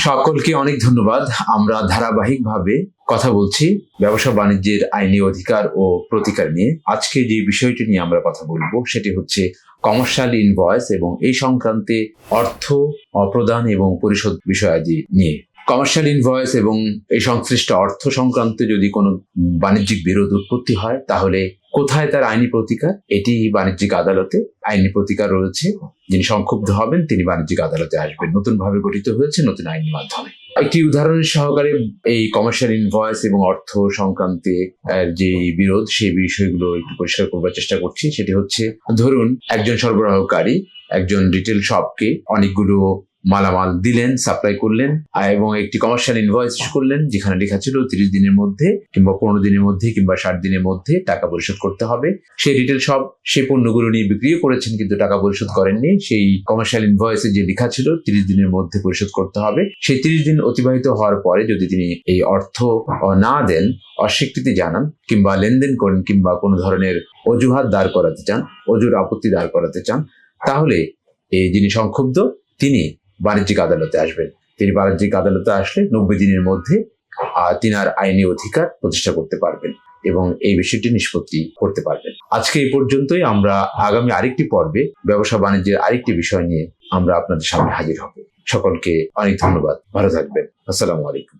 সকলকে অনেক ধন্যবাদ। আমরা ধারাবাহিকভাবে কথা বলছি ব্যবসা বাণিজ্যের আইনি অধিকার ও প্রতিকার নিয়ে। আজকে যে বিষয়টি নিয়ে আমরা কথা বলবো সেটি হচ্ছে কমার্শিয়াল ইনভয়েস এবং এই সংক্রান্তে অর্থ অপ্রদান এবং পরিশোধ বিষয়াদি নিয়ে। কমার্শিয়াল ইনভয়েস এবং এই সংশ্লিষ্ট অর্থ সংক্রান্তে যদি কোনো বাণিজ্যিক বিরোধ উৎপত্তি হয় তাহলে কোথায় তার আইনি প্রতিকার? এটি বাণিজ্যিক আদালতে আইনি প্রতিকার রয়েছে। যিনি সংক্ষুব্ধ হবেন তিনি বাণিজ্যিক আদালতে আসবেন। নতুনভাবে গঠিত হয়েছে নতুন আইনের মাধ্যমে। একটি উদাহরণের সহকারে এই কমার্শিয়াল ইনভয়েস এবং অর্থ সংক্রান্তে যে বিরোধ সেই বিষয়গুলো একটু পরিষ্কার করবার চেষ্টা করছি। সেটি হচ্ছে, ধরুন একজন সরবরাহকারী একজন রিটেল শপকে অনেকগুলো মালামাল দিলেন, সাপ্লাই করলেন এবং একটি কমার্শিয়াল ইনভয়েস করলেন যেখানে লেখা ছিল 30 দিনের মধ্যে কিংবা 15 দিনের মধ্যে কিংবা 60 দিনের মধ্যে টাকা পরিশোধ করতে হবে। সেই রিটেল শপ সেই পণ্যগুলো নিয়ে বিক্রিও করেছেন কিন্তু টাকা পরিশোধ করেননি। সেই কমার্শিয়াল ইনভয়েসে যে লেখা ছিল 30 দিনের মধ্যে পরিশোধ করতে হবে, সেই 30 দিন অতিবাহিত হওয়ার পরে যদি তিনি এই অর্থ না দেন, অস্বীকৃতি জানান কিংবা লেনদেন করেন কিংবা কোনো ধরনের অজুহাত দাঁড় করাতে চান, অজুর আপত্তি দাঁড় করাতে চান, তাহলে এই যিনি সংক্ষুব্ধ তিনি বাণিজ্যিক আদালতে আসবেন। তিনি বাণিজ্যিক আদালতে আসলে 90 দিনের মধ্যে তিনার আইনি অধিকার প্রতিষ্ঠা করতে পারবেন এবং এই বিষয়টি নিষ্পত্তি করতে পারবেন। আজকে এই পর্যন্তই। আমরা আগামী আরেকটি পর্বে ব্যবসা বাণিজ্যের আরেকটি বিষয় নিয়ে আমরা আপনাদের সামনে হাজির হব। সকলকে অনেক ধন্যবাদ। ভালো থাকবেন। আসসালামু আলাইকুম।